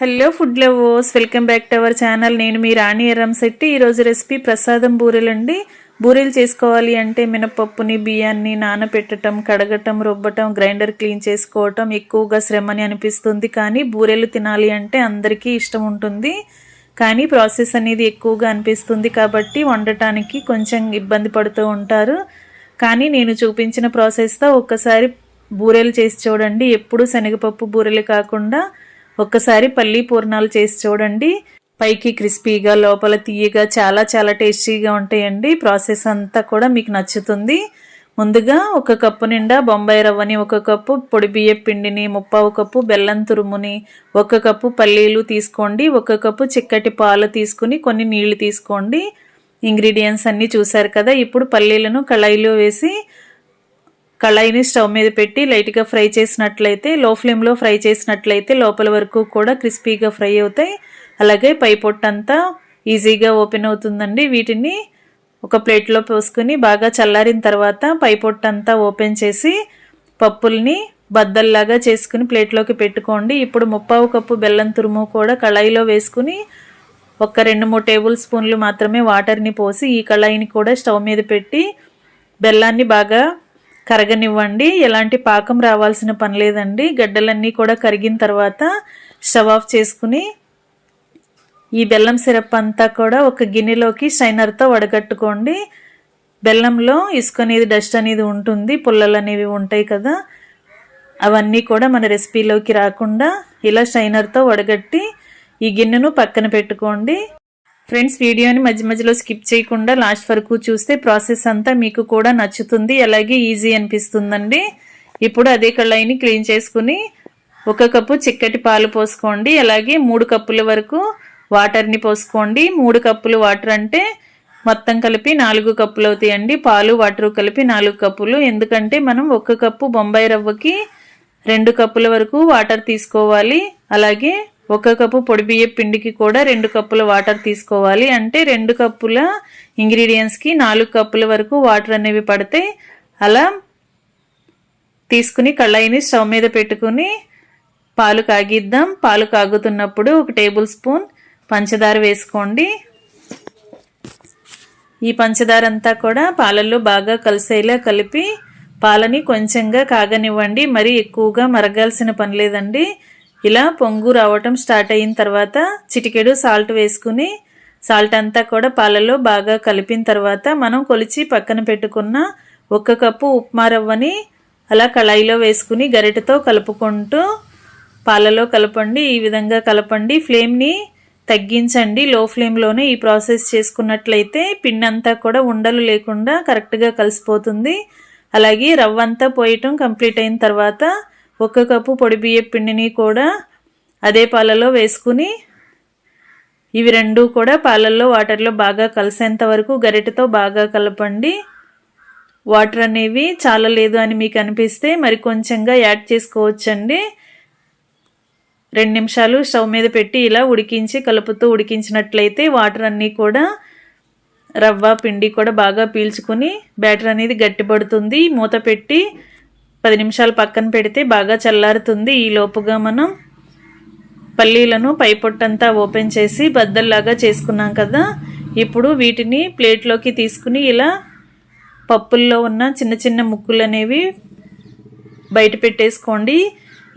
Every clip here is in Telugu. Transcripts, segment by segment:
Hello food lovers, welcome back to our channel. నేను మీ రాణి ఎర్రంశెట్టి. ఈరోజు రెసిపీ ప్రసాదం బూరెలు అండి. బూరెలు చేసుకోవాలి అంటే మినపప్పుని బియ్యాన్ని నానబెట్టడం, కడగటం, రుబ్బటం, గ్రైండర్ క్లీన్ చేసుకోవటం ఎక్కువగా శ్రమని అనిపిస్తుంది. కానీ బూరెలు తినాలి అంటే అందరికీ ఇష్టం ఉంటుంది. కానీ ప్రాసెస్ అనేది ఎక్కువగా అనిపిస్తుంది కాబట్టి వండటానికి కొంచెం ఇబ్బంది పడుతూ ఉంటారు. కానీ నేను చూపించిన ప్రాసెస్తో ఒక్కసారి బూరెలు చేసి చూడండి. ఎప్పుడు శనగపప్పు బూరెలు కాకుండా ఒక్కసారి పల్లి పూర్ణాలు చేసి చూడండి. పైకి క్రిస్పీగా లోపల తీయగా చాలా చాలా టేస్టీగా ఉంటాయండి. ప్రాసెస్ అంతా కూడా మీకు నచ్చుతుంది. ముందుగా 1 కప్పు నిండా బొంబాయి రవ్వని, 1 కప్పు పొడి బియ్యం పిండిని, 1/2 కప్పు బెల్లం తురుముని, 1 కప్పు పల్లీలు తీసుకోండి. 1 కప్పు చిక్కటి పాలు తీసుకుని కొన్ని నీళ్లు తీసుకోండి. ఇంగ్రీడియంట్స్ అన్నీ చూసారు కదా. ఇప్పుడు పల్లీలను కళాయిలో వేసి కళాయిని స్టవ్ మీద పెట్టి లైట్గా ఫ్రై చేసినట్లయితే, లో ఫ్లేమ్లో ఫ్రై చేసినట్లయితే లోపల వరకు కూడా క్రిస్పీగా ఫ్రై అవుతాయి. అలాగే పై పొట్టంతా ఈజీగా ఓపెన్ అవుతుందండి. వీటిని ఒక ప్లేట్లో పోసుకొని బాగా చల్లారిన తర్వాత పై పొట్టంతా ఓపెన్ చేసి పప్పుల్ని బద్దల్లాగా చేసుకుని ప్లేట్లోకి పెట్టుకోండి. ఇప్పుడు 1/2 కప్పు బెల్లం తురుము కూడా కళాయిలో వేసుకుని ఒక 2-3 టేబుల్ స్పూన్లు మాత్రమే వాటర్ని పోసి ఈ కళాయిని కూడా స్టవ్ మీద పెట్టి బెల్లాన్ని బాగా కరగనివ్వండి. ఎలాంటి పాకం రావాల్సిన పని లేదండి. గడ్డలన్నీ కూడా కరిగిన తర్వాత స్టవ్ ఆఫ్ చేసుకుని ఈ బెల్లం సిరప్ అంతా కూడా ఒక గిన్నెలోకి స్ట్రైనర్తో వడగట్టుకోండి. బెల్లంలో ఇసుక అనేది, డస్ట్ అనేది ఉంటుంది, పుల్లలు అనేవి ఉంటాయి కదా, అవన్నీ కూడా మన రెసిపీలోకి రాకుండా ఇలా స్ట్రైనర్తో వడగట్టి ఈ గిన్నెను పక్కన పెట్టుకోండి. ఫ్రెండ్స్, వీడియోని మధ్య మధ్యలో స్కిప్ చేయకుండా లాస్ట్ వరకు చూస్తే ప్రాసెస్ అంతా మీకు కూడా నచ్చుతుంది, అలాగే ఈజీ అనిపిస్తుందండి. ఇప్పుడు అదే కళాయిని క్లీన్ చేసుకుని 1 కప్పు చిక్కటి పాలు పోసుకోండి. అలాగే 3 కప్పుల వరకు వాటర్ని పోసుకోండి. 3 కప్పులు వాటర్ అంటే మొత్తం కలిపి 4 కప్పులు అవుతాయండి. పాలు వాటర్ కలిపి 4 కప్పులు. ఎందుకంటే మనం 1 కప్పు బొంబాయి రవ్వకి 2 కప్పుల వరకు వాటర్ తీసుకోవాలి. అలాగే 1 కప్పు పొడి బియ్యం పిండికి కూడా 2 కప్పుల వాటర్ తీసుకోవాలి. అంటే 2 కప్పుల ఇంగ్రీడియంట్స్కి 4 కప్పుల వరకు వాటర్ అనేవి పడతాయి. అలా తీసుకుని కళాయిని స్టవ్ మీద పెట్టుకుని పాలు కాగిద్దాం. పాలు కాగుతున్నప్పుడు 1 టేబుల్ స్పూన్ పంచదార వేసుకోండి. ఈ పంచదార అంతా కూడా పాలల్లో బాగా కలిసేలా కలిపి పాలని కొంచెంగా కాగనివ్వండి. మరి ఎక్కువగా మరగాల్సిన పని లేదండి. ఇలా పొంగు రావటం స్టార్ట్ అయిన తర్వాత చిటికెడు సాల్ట్ వేసుకుని సాల్ట్ అంతా కూడా పాలలో బాగా కలిపిన తర్వాత మనం కొలిచి పక్కన పెట్టుకున్న 1 కప్పు ఉప్మా రవ్వని అలా కళాయిలో వేసుకుని గరిటెతో కలుపుకుంటూ పాలలో కలపండి. ఈ విధంగా కలపండి. ఫ్లేమ్ని తగ్గించండి. లో ఫ్లేమ్లోనే ఈ ప్రాసెస్ చేసుకున్నట్లయితే పిండి అంతా కూడా ఉండలు లేకుండా కరెక్ట్గా కలిసిపోతుంది. అలాగే రవ్వ అంతా పోయటం కంప్లీట్ అయిన తర్వాత 1 కప్పు పొడి బియ్యం పిండిని కూడా అదే పాలలో వేసుకుని ఇవి రెండు కూడా పాలల్లో వాటర్లో బాగా కలిసేంత వరకు గరిటెతో బాగా కలపండి. వాటర్ అనేవి చాలా లేదు అని మీకు అనిపిస్తే మరి కొంచెంగా యాడ్ చేసుకోవచ్చండి. 2 నిమిషాలు స్టవ్ మీద పెట్టి ఇలా ఉడికించి కలుపుతూ ఉడికించినట్లయితే వాటర్ అన్నీ కూడా రవ్వ పిండి కూడా బాగా పీల్చుకుని బ్యాటర్ అనేది గట్టిపడుతుంది. మూత పెట్టి 10 నిమిషాలు పక్కన పెడితే బాగా చల్లారుతుంది. ఈ లోపుగా మనం పల్లీలను పై పొట్టంతా ఓపెన్ చేసి బద్దల్లాగా చేసుకున్నాం కదా. ఇప్పుడు వీటిని ప్లేట్లోకి తీసుకుని ఇలా పప్పుల్లో ఉన్న చిన్న చిన్న ముక్కులు అనేవి బయట పెట్టేసుకోండి.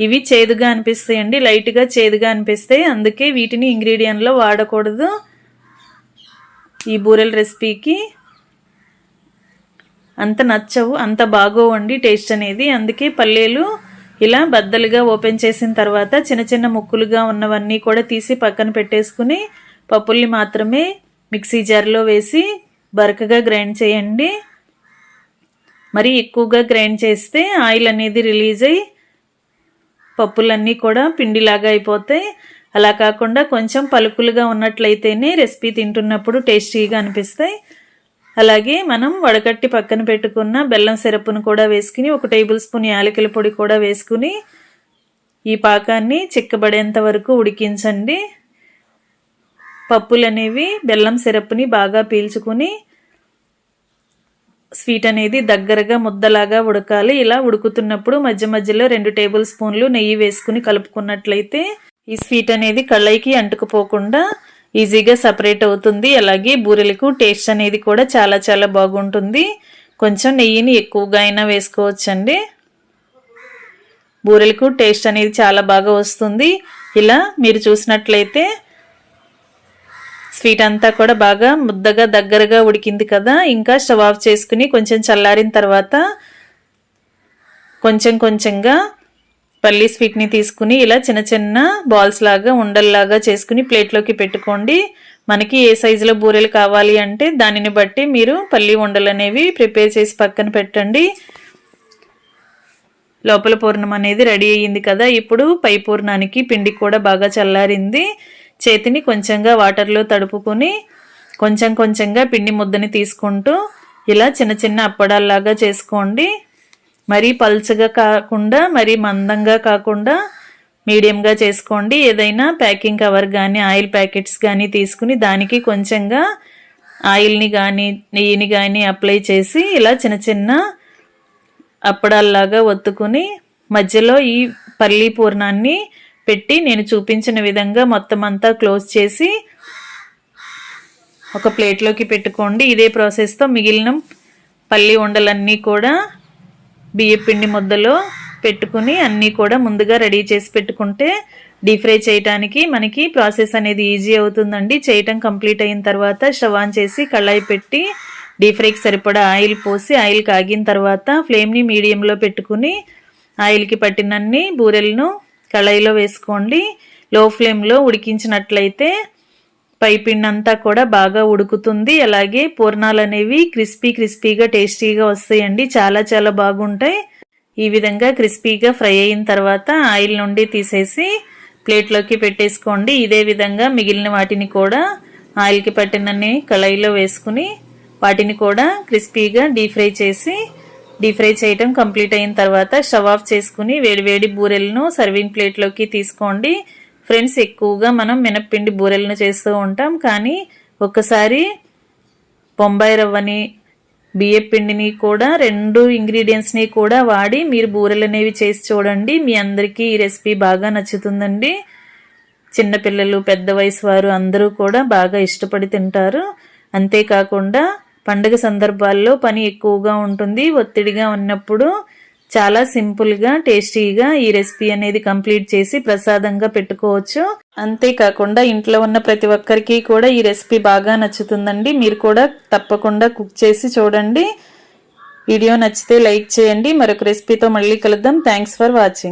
ఇవి చేదుగా అనిపిస్తాయండి, లైట్గా చేదుగా అనిపిస్తాయి. అందుకే వీటిని ఇంగ్రీడియంట్లో వాడకూడదు ఈ బూరెల రెసిపీకి. అంత నచ్చవు, అంత బాగోవండి టేస్ట్ అనేది. అందుకే పల్లీలు ఇలా బద్దలుగా ఓపెన్ చేసిన తర్వాత చిన్న చిన్న ముక్కులుగా ఉన్నవన్నీ కూడా తీసి పక్కన పెట్టేసుకుని పప్పుల్ని మాత్రమే మిక్సీ జార్లో వేసి బరకగా గ్రైండ్ చేయండి. మరి ఎక్కువగా గ్రైండ్ చేస్తే ఆయిల్ అనేది రిలీజ్ అయ్యి పప్పులన్నీ కూడా పిండిలాగా అయిపోతాయి. అలా కాకుండా కొంచెం పలుకులుగా ఉన్నట్లయితేనే రెసిపీ తింటున్నప్పుడు టేస్టీగా అనిపిస్తాయి. అలాగే మనం వడకట్టి పక్కన పెట్టుకున్న బెల్లం సిరప్ను కూడా వేసుకుని 1 టేబుల్ స్పూన్ యాలకుల పొడి కూడా వేసుకుని ఈ పాకాన్ని చిక్కబడేంత వరకు ఉడికించండి. పప్పులు అనేవి బెల్లం సిరప్ని బాగా పీల్చుకుని స్వీట్ అనేది దగ్గరగా ముద్దలాగా ఉడకాలి. ఇలా ఉడుకుతున్నప్పుడు మధ్య మధ్యలో 2 టేబుల్ స్పూన్లు నెయ్యి వేసుకుని కలుపుకున్నట్లయితే ఈ స్వీట్ అనేది కళ్ళైకి అంటుకుపోకుండా ఈజీగా సపరేట్ అవుతుంది. అలాగే బూరెలకు టేస్ట్ అనేది కూడా చాలా చాలా బాగుంటుంది. కొంచెం నెయ్యిని ఎక్కువగా అయినా వేసుకోవచ్చండి. బూరెలకు టేస్ట్ అనేది చాలా బాగా వస్తుంది. ఇలా మీరు చూసినట్లయితే స్వీట్ అంతా కూడా బాగా ముద్దగా దగ్గరగా ఉడికింది కదా. ఇంకా స్టవ్ ఆఫ్ చేసుకుని కొంచెం చల్లారిన తర్వాత కొంచెం కొంచెంగా పల్లీ స్వీట్ని తీసుకుని ఇలా చిన్న చిన్న బాల్స్ లాగా ఉండల్లాగా చేసుకుని ప్లేట్లోకి పెట్టుకోండి. మనకి ఏ సైజులో బూరెలు కావాలి అంటే దానిని బట్టి మీరు పల్లీ ఉండలు అనేవి ప్రిపేర్ చేసి పక్కన పెట్టండి. లోపల పూర్ణం అనేది రెడీ అయ్యింది కదా. ఇప్పుడు పై పూర్ణానికి పిండి కూడా బాగా చల్లారింది. చేతిని కొంచెంగా వాటర్లో తడుపుకొని కొంచెం కొంచెంగా పిండి ముద్దని తీసుకుంటూ ఇలా చిన్న చిన్న అప్పడాల్లాగా చేసుకోండి. మరీ పల్చగా కాకుండా మరీ మందంగా కాకుండా మీడియంగా చేసుకోండి. ఏదైనా ప్యాకింగ్ కవర్ కానీ ఆయిల్ ప్యాకెట్స్ కానీ తీసుకుని దానికి కొంచెంగా ఆయిల్ని కానీ నెయ్యిని కానీ అప్లై చేసి ఇలా చిన్న చిన్న అప్పడాల్లాగా ఒత్తుకుని మధ్యలో ఈ పల్లీ పూర్ణాన్ని పెట్టి నేను చూపించిన విధంగా మొత్తం అంతా క్లోజ్ చేసి ఒక ప్లేట్లోకి పెట్టుకోండి. ఇదే ప్రాసెస్తో మిగిలిన పల్లీ ఉండలన్నీ కూడా బియ్యం పిండి ముద్దలో పెట్టుకుని అన్నీ కూడా ముందుగా రెడీ చేసి పెట్టుకుంటే డీప్ ఫ్రై చేయడానికి మనకి ప్రాసెస్ అనేది ఈజీ అవుతుందండి. చేయటం కంప్లీట్ అయిన తర్వాత స్టవ్ ఆన్ చేసి కళాయి పెట్టి డీప్ ఫ్రైకి సరిపడా ఆయిల్ పోసి ఆయిల్ కాగిన తర్వాత ఫ్లేమ్ని మీడియంలో పెట్టుకుని ఆయిల్కి పట్టినన్ని బూరెలను కళాయిలో వేసుకోండి. లో ఫ్లేమ్లో ఉడికించినట్లయితే పైపిండి అంతా కూడా బాగా ఉడుకుతుంది. అలాగే పూర్ణాలు అనేవి క్రిస్పీగా టేస్టీగా వస్తాయండి. చాలా చాలా బాగుంటాయి. ఈ విధంగా క్రిస్పీగా ఫ్రై అయిన తర్వాత ఆయిల్ నుండి తీసేసి ప్లేట్లోకి పెట్టేసుకోండి. ఇదే విధంగా మిగిలిన వాటిని కూడా ఆయిల్కి పట్టినన్ని కళాయిలో వేసుకుని వాటిని కూడా క్రిస్పీగా డీప్ ఫ్రై చేయటం కంప్లీట్ అయిన తర్వాత స్టవ్ ఆఫ్ చేసుకుని వేడివేడి బూరెలను సర్వింగ్ ప్లేట్లోకి తీసుకోండి. ఫ్రెండ్స్, ఎక్కువగా మనం మినప్పిండి బూరెలను చేస్తూ ఉంటాం. కానీ ఒక్కసారి బొంబాయి రవ్వని బియ్యం పిండిని కూడా 2 ఇంగ్రీడియంట్స్ని కూడా వాడి మీరు బూరెలు అనేవి చేసి చూడండి. మీ అందరికీ ఈ రెసిపీ బాగా నచ్చుతుందండి. చిన్నపిల్లలు పెద్ద వయసు వారు అందరూ కూడా బాగా ఇష్టపడి తింటారు. అంతేకాకుండా పండుగ సందర్భాల్లో పని ఎక్కువగా ఉంటుంది. ఒత్తిడిగా ఉన్నప్పుడు చాలా సింపుల్గా టేస్టీగా ఈ రెసిపీ అనేది కంప్లీట్ చేసి ప్రసాదంగా పెట్టుకోవచ్చు. అంతేకాకుండా ఇంట్లో ఉన్న ప్రతి ఒక్కరికి కూడా ఈ రెసిపీ బాగా నచ్చుతుందండి. మీరు కూడా తప్పకుండా కుక్ చేసి చూడండి. వీడియో నచ్చితే లైక్ చేయండి. మరొక రెసిపీతో మళ్ళీ కలుద్దాం. Thanks for watching.